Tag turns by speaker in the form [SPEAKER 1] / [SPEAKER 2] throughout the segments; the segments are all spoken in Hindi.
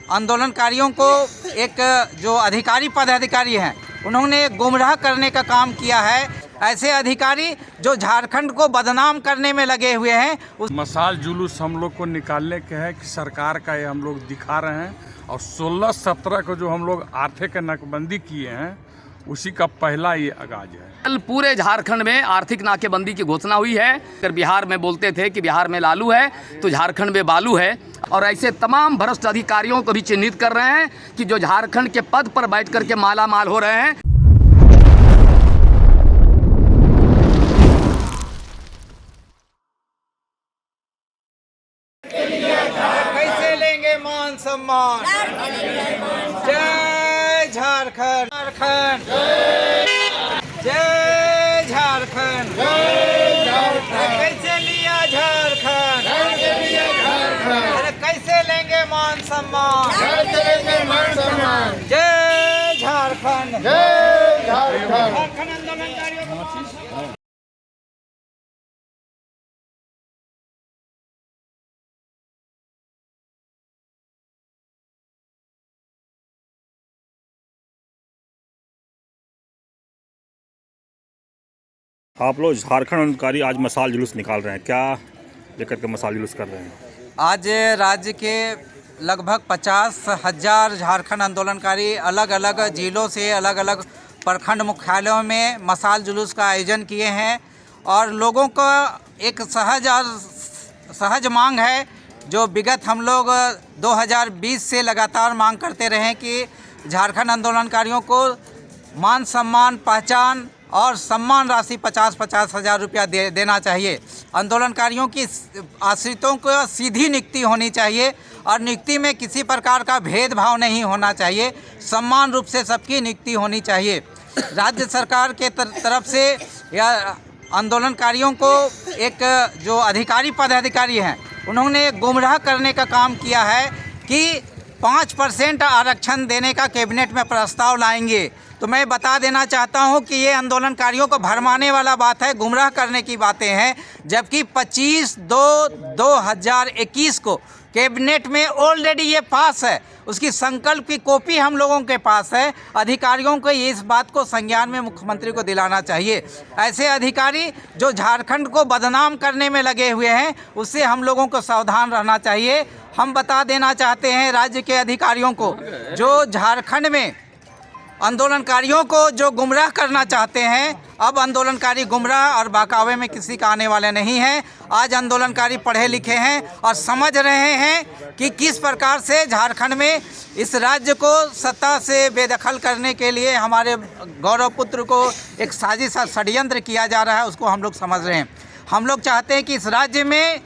[SPEAKER 1] आंदोलनकारियों को एक जो अधिकारी पदाधिकारी हैं उन्होंने गुमराह करने का काम किया है। ऐसे अधिकारी जो झारखंड को बदनाम करने में लगे हुए हैं।
[SPEAKER 2] मशाल जुलूस हम लोग को निकालने के है कि सरकार का ये हम लोग दिखा रहे हैं, और 16-17 को जो हम लोग आर्थिक नाकेबंदी किए हैं उसी का पहला ये आगाज है।
[SPEAKER 3] कल पूरे झारखंड में आर्थिक नाकेबंदी की घोषणा हुई है। अगर बिहार में बोलते थे कि बिहार में लालू है तो झारखंड में बालू है, और ऐसे तमाम भ्रष्ट अधिकारियों को भी चिन्हित कर रहे हैं कि जो झारखंड के पद पर बैठ करके माला माल हो रहे हैं।
[SPEAKER 1] कैसे लेंगे मान सम्मान? जय झारखंड, झारखंड जय झारखंड, कैसे लिया झारखंड? अरे कैसे लेंगे मान सम्मान? जय झारखंड, झारखंड आंदोलनकारियों को
[SPEAKER 4] आप लोग झारखंड आंदोलनकारी आज मशाल जुलूस निकाल रहे हैं, क्या लेकर के मशाल जुलूस कर रहे हैं?
[SPEAKER 1] आज राज्य के लगभग 50,000 झारखंड आंदोलनकारी अलग अलग जिलों से अलग अलग प्रखंड मुख्यालयों में मशाल जुलूस का आयोजन किए हैं। और लोगों का एक सहज मांग है जो विगत हम लोग 2020 से लगातार मांग करते रहे कि झारखंड आंदोलनकारियों को मान सम्मान, पहचान और सम्मान राशि 50-50 हज़ार रुपया देना चाहिए। आंदोलनकारियों की आश्रितों को सीधी नियुक्ति होनी चाहिए और नियुक्ति में किसी प्रकार का भेदभाव नहीं होना चाहिए। समान रूप से सबकी नियुक्ति होनी चाहिए। राज्य सरकार के तरफ से या आंदोलनकारियों को एक जो अधिकारी पदाधिकारी हैं उन्होंने गुमराह करने का काम किया है कि 5% आरक्षण देने का कैबिनेट में प्रस्ताव लाएंगे। तो मैं बता देना चाहता हूं कि ये आंदोलनकारियों को भरमाने वाला बात है, गुमराह करने की बातें हैं। जबकि 25/2/2021 को कैबिनेट में ऑलरेडी ये पास है, उसकी संकल्प की कॉपी हम लोगों के पास है। अधिकारियों को इस बात को संज्ञान में मुख्यमंत्री को दिलाना चाहिए। ऐसे अधिकारी जो झारखंड को बदनाम करने में लगे हुए हैं उससे हम लोगों को सावधान रहना चाहिए। हम बता देना चाहते हैं राज्य के अधिकारियों को जो झारखंड में आंदोलनकारियों को जो गुमराह करना चाहते हैं, अब आंदोलनकारी गुमराह और बहकावे में किसी का आने वाले नहीं हैं। आज आंदोलनकारी पढ़े लिखे हैं और समझ रहे हैं कि किस प्रकार से झारखंड में इस राज्य को सत्ता से बेदखल करने के लिए हमारे गौरव पुत्र को एक साजिश और षड्यंत्र किया जा रहा है, उसको हम लोग समझ रहे हैं। हम लोग चाहते हैं कि इस राज्य में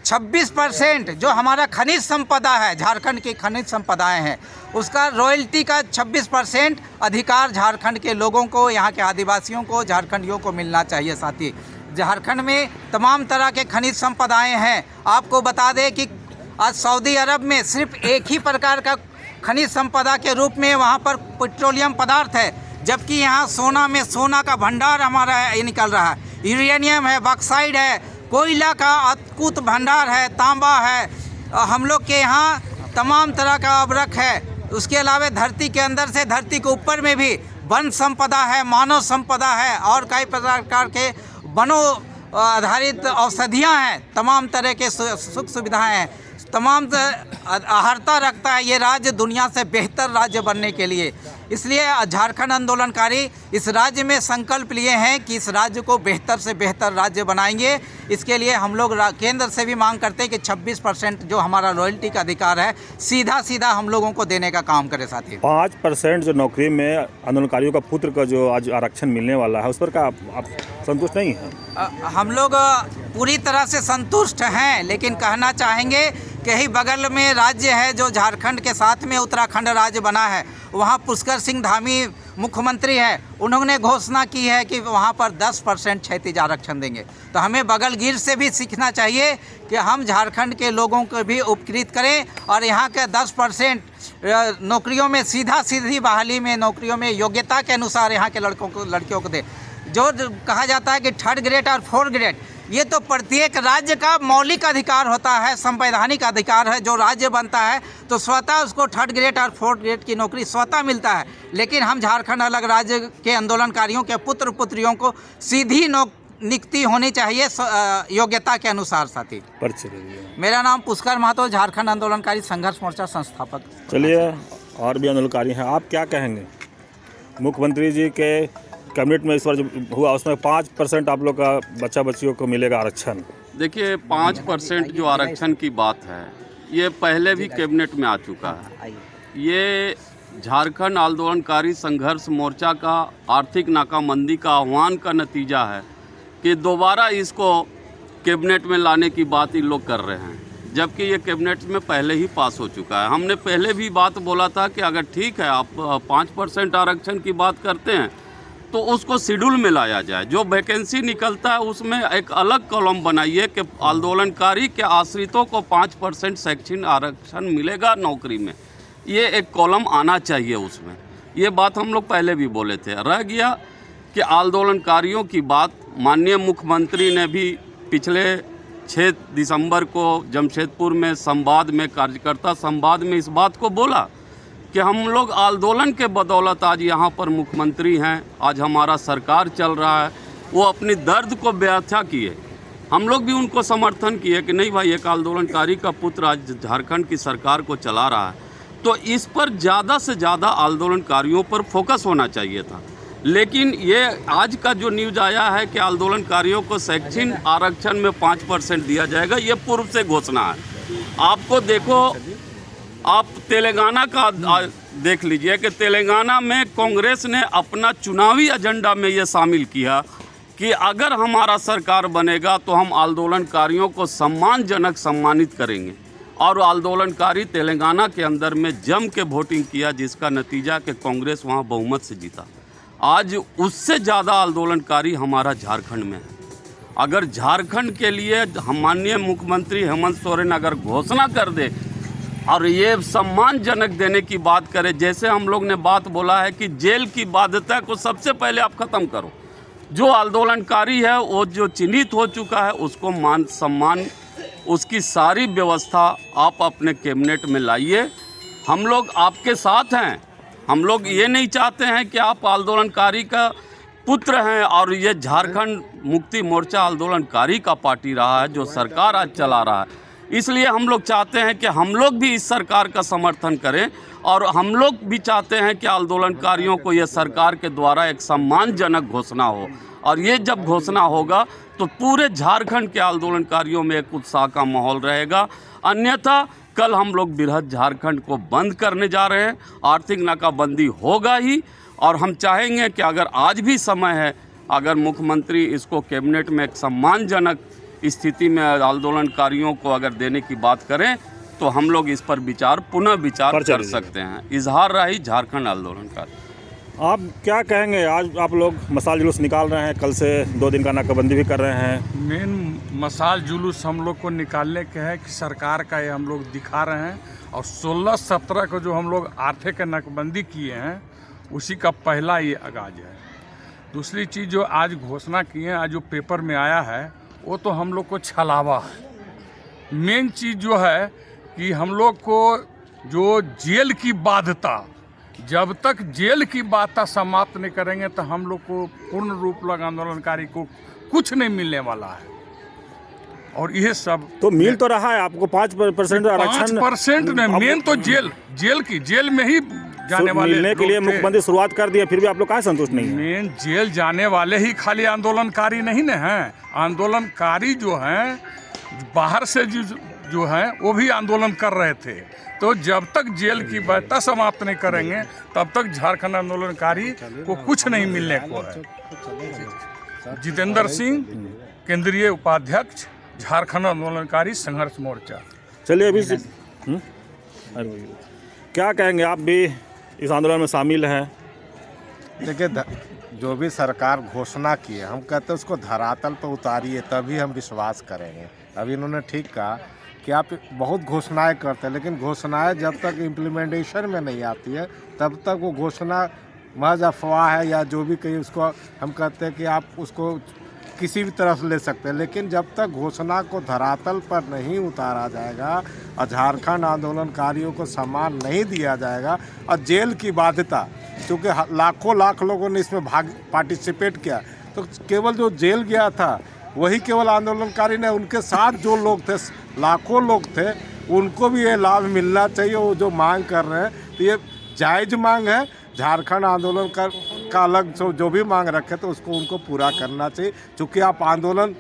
[SPEAKER 1] 26% जो हमारा खनिज संपदा है, झारखंड की खनिज संपदाएं हैं, उसका रॉयल्टी का 26% अधिकार झारखंड के लोगों को, यहाँ के आदिवासियों को, झारखंडियों को मिलना चाहिए। साथी झारखंड में तमाम तरह के खनिज संपदाएं हैं। आपको बता दें कि आज सऊदी अरब में सिर्फ एक ही प्रकार का खनिज संपदा के रूप में वहाँ पर पेट्रोलियम पदार्थ है, जबकि यहाँ सोना में सोना का भंडार हमारा निकल रहा है, यूरेनियम है, बॉक्साइड है, कोयला का अद्भुत भंडार है, तांबा है। हम लोग के यहाँ तमाम तरह का अवरक है। उसके अलावा धरती के अंदर से धरती के ऊपर में भी वन संपदा है, मानव संपदा है और कई प्रकार के वनों आधारित औषधियाँ हैं, तमाम तरह के सुख सुविधाएँ हैं। तमाम अहर्ता रखता है ये राज्य दुनिया से बेहतर राज्य बनने के लिए। इसलिए झारखंड आंदोलनकारी इस राज्य में संकल्प लिए हैं कि इस राज्य को बेहतर से बेहतर राज्य बनाएंगे। इसके लिए हम लोग केंद्र से भी मांग करते हैं कि 26% जो हमारा रॉयल्टी का अधिकार है सीधा सीधा हम लोगों को देने का काम करे। साथी
[SPEAKER 4] 5% जो नौकरी में आंदोलनकारियों का पुत्र का जो आज आरक्षण मिलने वाला है उस पर क्या आप संतुष्ट नहीं हैं?
[SPEAKER 1] हम लोग पूरी तरह से संतुष्ट हैं, लेकिन कहना चाहेंगे कि ही बगल में राज्य है जो झारखंड के साथ में उत्तराखंड राज्य बना है, वहाँ पुष्कर सिंह धामी मुख्यमंत्री है। उन्होंने घोषणा की है कि वहाँ पर 10% क्षैतिज आरक्षण देंगे। तो हमें बगलगीर से भी सीखना चाहिए कि हम झारखंड के लोगों को भी उपकृत करें और यहाँ के 10% नौकरियों में सीधी बहाली में नौकरियों में योग्यता के अनुसार यहाँ के लड़कियों को दें। जो कहा जाता है कि 3rd ग्रेड और 4th ग्रेड ये तो प्रत्येक राज्य का मौलिक अधिकार होता है, संवैधानिक अधिकार है। जो राज्य बनता है तो स्वतः उसको 3rd ग्रेड और 4th ग्रेड की नौकरी स्वतः मिलता है। लेकिन हम झारखंड अलग राज्य के आंदोलनकारियों के पुत्र पुत्रियों को सीधी नियुक्ति होनी चाहिए योग्यता के अनुसार। साथी मेरा नाम पुष्कर महतो, झारखंड आंदोलनकारी संघर्ष मोर्चा संस्थापक।
[SPEAKER 4] चलिए, और भी आंदोलनकारी हैं, आप क्या कहेंगे? मुख्यमंत्री जी के कैबिनेट में इस बार जो हुआ उसमें 5% आप लोग का बच्चा बच्चियों को मिलेगा आरक्षण।
[SPEAKER 5] देखिए, 5% जो आरक्षण की बात है ये पहले भी कैबिनेट में आ चुका है। ये झारखंड आंदोलनकारी संघर्ष मोर्चा का आर्थिक नाकाबंदी का आह्वान का नतीजा है कि दोबारा इसको कैबिनेट में लाने की बात ये लोग कर रहे हैं, जबकि ये कैबिनेट में पहले ही पास हो चुका है। हमने पहले भी बात बोला था कि अगर ठीक है आप 5% आरक्षण की बात करते हैं तो उसको शेड्यूल में लाया जाए। जो वैकेंसी निकलता है उसमें एक अलग कॉलम बनाइए कि आंदोलनकारी के आश्रितों को 5% शैक्षणिक आरक्षण मिलेगा नौकरी में। ये एक कॉलम आना चाहिए उसमें। ये बात हम लोग पहले भी बोले थे। रह गया कि आंदोलनकारियों की बात, माननीय मुख्यमंत्री ने भी पिछले 6 दिसंबर को जमशेदपुर में संवाद में, कार्यकर्ता संवाद में इस बात को बोला कि हम लोग आंदोलन के बदौलत आज यहाँ पर मुख्यमंत्री हैं, आज हमारा सरकार चल रहा है। वो अपनी दर्द को व्याख्या किए, हम लोग भी उनको समर्थन किए कि नहीं भाई, एक आंदोलनकारी का पुत्र आज झारखंड की सरकार को चला रहा है, तो इस पर ज़्यादा से ज़्यादा आंदोलनकारियों पर फोकस होना चाहिए था। लेकिन ये आज का जो न्यूज़ आया है कि आंदोलनकारियों को शैक्षणिक आरक्षण में 5% दिया जाएगा, ये पूर्व से घोषणा है। आपको देखो, आप तेलंगाना का देख लीजिए कि तेलंगाना में कांग्रेस ने अपना चुनावी एजेंडा में ये शामिल किया कि अगर हमारा सरकार बनेगा तो हम आंदोलनकारियों को सम्मानजनक सम्मानित करेंगे। और आंदोलनकारी तेलंगाना के अंदर में जम के वोटिंग किया, जिसका नतीजा कि कांग्रेस वहाँ बहुमत से जीता। आज उससे ज़्यादा आंदोलनकारी हमारा झारखंड में है। अगर झारखंड के लिए माननीय मुख्यमंत्री हेमंत सोरेन अगर घोषणा कर दे और ये सम्मानजनक देने की बात करे, जैसे हम लोग ने बात बोला है कि जेल की बाध्यता को सबसे पहले आप ख़त्म करो। जो आंदोलनकारी है वो जो चिन्हित हो चुका है उसको मान सम्मान, उसकी सारी व्यवस्था आप अपने कैबिनेट में लाइए। हम लोग आपके साथ हैं। हम लोग ये नहीं चाहते हैं कि आप आंदोलनकारी का पुत्र हैं और ये झारखंड मुक्ति मोर्चा आंदोलनकारी का पार्टी रहा है जो सरकार आज चला रहा है। इसलिए हम लोग चाहते हैं कि हम लोग भी इस सरकार का समर्थन करें और हम लोग भी चाहते हैं कि आंदोलनकारियों को ये सरकार के द्वारा एक सम्मानजनक घोषणा हो। और ये जब घोषणा होगा तो पूरे झारखंड के आंदोलनकारियों में एक उत्साह का माहौल रहेगा। अन्यथा कल हम लोग बृहद झारखंड को बंद करने जा रहे हैं। आर्थिक नाकाबंदी होगा ही। और हम चाहेंगे कि अगर आज भी समय है, अगर मुख्यमंत्री इसको कैबिनेट में एक सम्मानजनक स्थिति में आंदोलनकारियों को अगर देने की बात करें तो हम लोग इस पर पुनः विचार कर सकते हैं। इजहार राही, झारखंड आंदोलनकारी।
[SPEAKER 4] आप क्या कहेंगे? आज आप लोग मसाल जुलूस निकाल रहे हैं, कल से 2 दिन का नाकाबंदी भी कर रहे हैं।
[SPEAKER 2] मेन मसाल जुलूस हम लोग को निकालने के है कि सरकार का ये हम लोग दिखा रहे हैं। और 16-17 को जो हम लोग आर्थिक नाकाबंदी किए हैं उसी का पहला ये आगाज है। दूसरी चीज़ जो आज घोषणा की है, आज जो पेपर में आया है, वो तो हम लोग को छलावा है। मेन चीज़ जो है कि हम लोग को जो जेल की बाध्यता, जब तक जेल की बाध्यता समाप्त नहीं करेंगे तो हम लोग को पूर्ण रूप लग आंदोलनकारी को कुछ नहीं मिलने वाला है। और ये सब
[SPEAKER 4] तो मिल तो रहा है आपको 5% आरक्षण।
[SPEAKER 2] 5% ने मेन तो जेल में ही जाने वाले
[SPEAKER 4] मिलने के लिए मुख्यमंत्री शुरुआत कर दिया, फिर भी आप लोग काहे संतुष्ट नहीं है?
[SPEAKER 2] मेन जेल जाने वाले ही खाली आंदोलनकारी नहीं न हैं। आंदोलनकारी जो हैं बाहर से जो हैं वो भी आंदोलन कर रहे थे। तो जब तक जेल की बाध्यता समाप्त नहीं करेंगे तब तक झारखंड आंदोलनकारी को कुछ नहीं मिलने को है। जितेंद्र सिंह, केंद्रीय उपाध्यक्ष, झारखंड आंदोलनकारी संघर्ष मोर्चा।
[SPEAKER 4] चलिए अभी क्या कहेंगे? आप भी इस आंदोलन में शामिल हैं।
[SPEAKER 6] देखिए, जो भी सरकार घोषणा की है, हम कहते हैं उसको धरातल पर उतारिए, तभी हम विश्वास करेंगे। अभी इन्होंने ठीक कहा कि आप बहुत घोषणाएं करते हैं, लेकिन घोषणाएं जब तक इम्प्लीमेंटेशन में नहीं आती है तब तक वो घोषणा महज अफवाह है या जो भी कहीं, उसको हम कहते हैं कि आप उसको किसी भी तरह से ले सकते हैं, लेकिन जब तक घोषणा को धरातल पर नहीं उतारा जाएगा और झारखंड आंदोलनकारियों को सम्मान नहीं दिया जाएगा और जेल की बाध्यता, क्योंकि लाखों लाख लोगों ने इसमें पार्टिसिपेट किया, तो केवल जो जेल गया था वही केवल आंदोलनकारी ने, उनके साथ जो लोग थे लाखों लोग थे, उनको भी ये लाभ मिलना चाहिए। वो जो मांग कर रहे हैं तो ये जायज़ मांग है। झारखंड आंदोलन का अलग जो भी मांग रखे तो उसको उनको पूरा करना चाहिए। चूँकि आप आंदोलन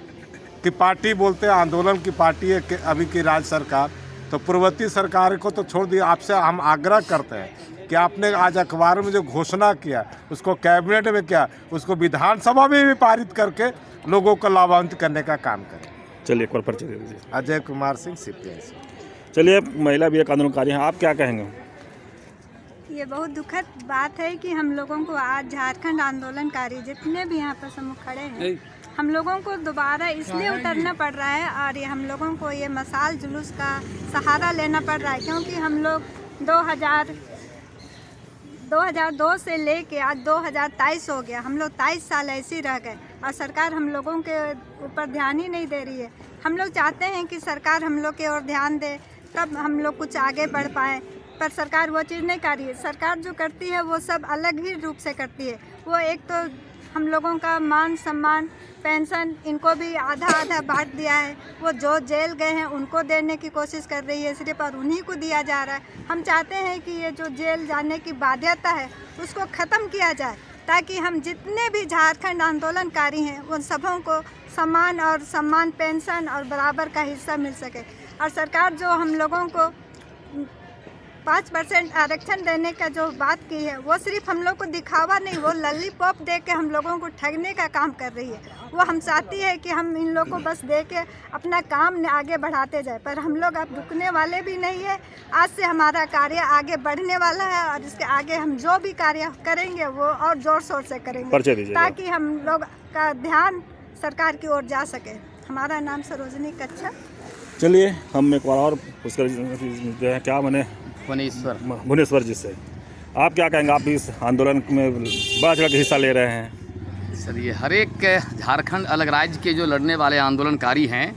[SPEAKER 6] की पार्टी बोलते हैं, आंदोलन की पार्टी है अभी की राज्य सरकार, तो पूर्ववर्ती सरकार को तो छोड़ दिया। आपसे हम आग्रह करते हैं कि आपने आज अखबार में जो घोषणा किया उसको कैबिनेट में किया, उसको विधानसभा में भी पारित करके लोगों को लाभान्वित करने का काम करें।
[SPEAKER 4] चलिए एक बार परिचय दे दीजिए।
[SPEAKER 6] अजय कुमार सिंह सीपीआई।
[SPEAKER 4] चलिए, महिला भी एक आंदोलनकारी हैं, आप क्या कहेंगे?
[SPEAKER 7] ये बहुत दुखद बात है कि हम लोगों को आज झारखंड आंदोलनकारी जितने भी यहाँ पर समूह खड़े हैं, हम लोगों को दोबारा इसलिए उतरना पड़ रहा है और ये हम लोगों को ये मशाल जुलूस का सहारा लेना पड़ रहा है, क्योंकि हम लोग 2002 से लेके आज 2023 हो गया, हम लोग 23 साल ऐसे ही रह गए और सरकार हम लोगों के ऊपर ध्यान ही नहीं दे रही है। हम लोग चाहते हैं कि सरकार हम लोग की ओर ध्यान दे, तब हम लोग कुछ आगे बढ़ पाएँ, पर सरकार वो चीज़ नहीं कर रही है। सरकार जो करती है वो सब अलग ही रूप से करती है। वो एक तो हम लोगों का मान सम्मान, पेंशन, इनको भी आधा आधा बांट दिया है। वो जो जेल गए हैं उनको देने की कोशिश कर रही है सिर्फ, और उन्हीं को दिया जा रहा है। हम चाहते हैं कि ये जो जेल जाने की बाध्यता है उसको ख़त्म किया जाए, ताकि हम जितने भी झारखंड आंदोलनकारी हैं उन सबों को सम्मान, पेंशन और बराबर का हिस्सा मिल सके। और सरकार जो हम लोगों को 5% आरक्षण देने का जो बात की है, वो सिर्फ हम लोग को दिखावा नहीं, वो लॉलीपॉप दे के हम लोगों को ठगने का काम कर रही है। वो हम चाहती है कि हम इन लोगों को बस दे के अपना काम आगे बढ़ाते जाए, पर हम लोग अब रुकने वाले भी नहीं है। आज से हमारा कार्य आगे बढ़ने वाला है और इसके आगे हम जो भी कार्य करेंगे वो और ज़ोर शोर से करेंगे, ताकि हम लोग का ध्यान सरकार की ओर जा सके। हमारा नाम सरोजनी कच्छप।
[SPEAKER 4] चलिए, हम एक बार और उसका जो है क्या बने भुवनेश्वर जी से, आप क्या कहेंगे? आप इस आंदोलन में बड़ा चढ़ के हिस्सा ले रहे हैं।
[SPEAKER 3] सर, ये हर एक झारखंड अलग राज्य के जो लड़ने वाले आंदोलनकारी हैं,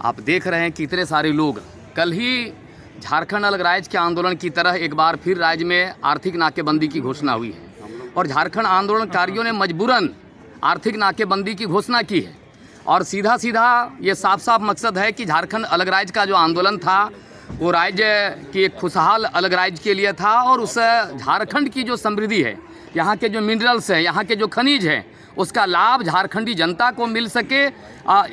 [SPEAKER 3] आप देख रहे हैं कि इतने सारे लोग, कल ही झारखंड अलग राज्य के आंदोलन की तरह एक बार फिर राज्य में आर्थिक नाकेबंदी की घोषणा हुई है और झारखंड आंदोलनकारियों ने मजबूरन आर्थिक नाकेबंदी की घोषणा की है। और सीधा सीधा ये साफ साफ मकसद है कि झारखंड अलग राज्य का जो आंदोलन था वो राज्य की एक खुशहाल अलग राज्य के लिए था, और उस झारखंड की जो समृद्धि है, यहाँ के जो मिनरल्स हैं, यहाँ के जो खनिज हैं, उसका लाभ झारखंडी जनता को मिल सके,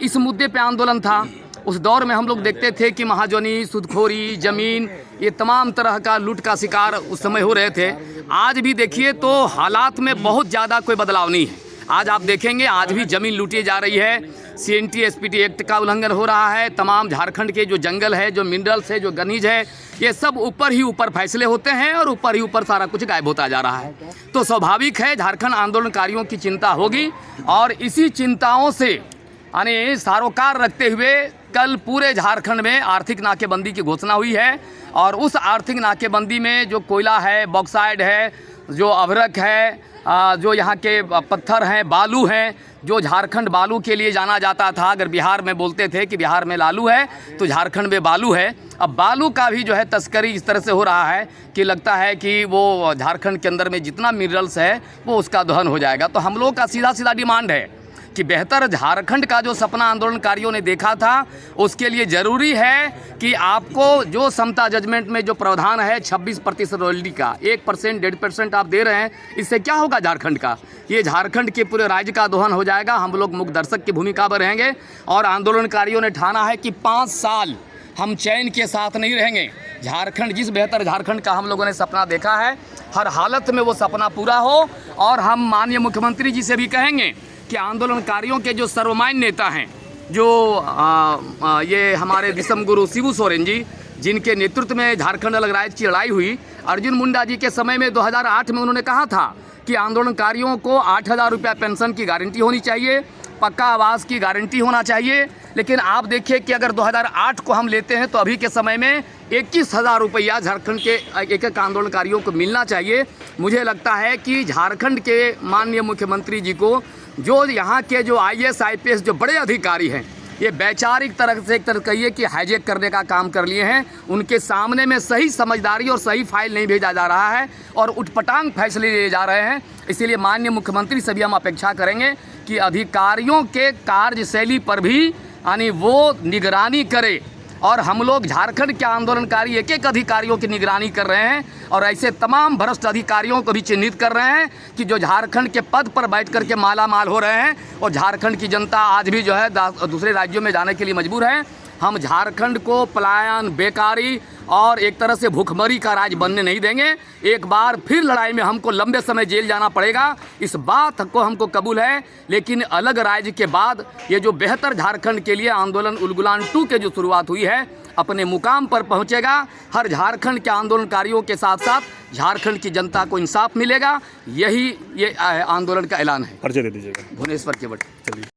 [SPEAKER 3] इस मुद्दे पे आंदोलन था। उस दौर में हम लोग देखते थे कि महाजनी, सूदखोरी, ज़मीन, ये तमाम तरह का लूट का शिकार उस समय हो रहे थे। आज भी देखिए तो हालात में बहुत ज़्यादा कोई बदलाव नहीं है। आज आप देखेंगे आज भी ज़मीन लूटी जा रही है, CNT SPT एक्ट का उल्लंघन हो रहा है, तमाम झारखंड के जो जंगल है, जो मिनरल्स है, जो खनिज है, ये सब ऊपर ही ऊपर फैसले होते हैं और ऊपर ही ऊपर सारा कुछ गायब होता जा रहा है। तो स्वाभाविक है झारखंड आंदोलनकारियों की चिंता होगी, और इसी चिंताओं से यानी सरोकार रखते हुए कल पूरे झारखंड में आर्थिक नाकेबंदी की घोषणा हुई है। और उस आर्थिक नाकेबंदी में जो कोयला है, बॉक्साइड है, जो अभ्रक है, जो यहाँ के पत्थर हैं, बालू हैं, जो झारखंड बालू के लिए जाना जाता था। अगर बिहार में बोलते थे कि बिहार में लालू है तो झारखंड में बालू है। अब बालू का भी जो है तस्करी इस तरह से हो रहा है कि लगता है कि वो झारखंड के अंदर में जितना मिनरल्स है वो उसका दोहन हो जाएगा। तो हम लोग का सीधा सीधा डिमांड है कि बेहतर झारखंड का जो सपना आंदोलनकारियों ने देखा था, उसके लिए ज़रूरी है कि आपको जो समता जजमेंट में जो प्रावधान है 26% रॉयल्टी का 1%, 1.5% आप दे रहे हैं, इससे क्या होगा झारखंड का? ये झारखंड के पूरे राज्य का दोहन हो जाएगा। हम लोग मुख्य दर्शक की भूमिका में रहेंगे और आंदोलनकारियों ने ठाना है कि 5 साल हम चैन के साथ नहीं रहेंगे। झारखंड, जिस बेहतर झारखंड का हम लोगों ने सपना देखा है, हर हालत में वो सपना पूरा हो। और हम माननीय मुख्यमंत्री जी से भी कहेंगे कि आंदोलनकारियों के जो सर्वमान्य नेता हैं, जो ये हमारे विषम गुरु शिबू सोरेन जी, जिनके नेतृत्व में झारखंड अलग राज्य की लड़ाई हुई, अर्जुन मुंडा जी के समय में 2008 में उन्होंने कहा था कि आंदोलनकारियों को 8,000 रुपया पेंशन की गारंटी होनी चाहिए, पक्का आवास की गारंटी होना चाहिए। लेकिन आप देखिए कि अगर 2008 को हम लेते हैं तो अभी के समय में 21,000 रुपया झारखंड के एक एक आंदोलनकारियों को मिलना चाहिए। मुझे लगता है कि झारखंड के माननीय मुख्यमंत्री जी को जो यहाँ के जो IAS IPS जो बड़े अधिकारी हैं, ये वैचारिक तरह से एक तरह कहिए कि हाईजैक करने का काम कर लिए हैं। उनके सामने में सही समझदारी और सही फाइल नहीं भेजा जा रहा है और उठपटांग फैसले लिए जा रहे हैं। इसीलिए माननीय मुख्यमंत्री से भी हम अपेक्षा करेंगे कि अधिकारियों के कार्यशैली पर भी यानी वो निगरानी करे। और हम लोग झारखंड के आंदोलनकारी एक एक अधिकारियों की निगरानी कर रहे हैं और ऐसे तमाम भ्रष्ट अधिकारियों को भी चिन्हित कर रहे हैं कि जो झारखंड के पद पर बैठ कर के माला माल हो रहे हैं और झारखंड की जनता आज भी जो है दूसरे राज्यों में जाने के लिए मजबूर है। हम झारखंड को पलायन, बेकारी और एक तरह से भूखमरी का राज्य बनने नहीं देंगे। एक बार फिर लड़ाई में हमको लंबे समय जेल जाना पड़ेगा, इस बात को हमको कबूल है। लेकिन अलग राज्य के बाद ये जो बेहतर झारखंड के लिए आंदोलन उलगुलान 2 के जो शुरुआत हुई है अपने मुकाम पर पहुंचेगा। हर झारखंड के आंदोलनकारियों के साथ साथ झारखंड की जनता को इंसाफ मिलेगा। यही ये आंदोलन का ऐलान है।
[SPEAKER 4] परिचय दे दीजिएगा।
[SPEAKER 3] भुवनेश्वर केवट।
[SPEAKER 4] चलिए।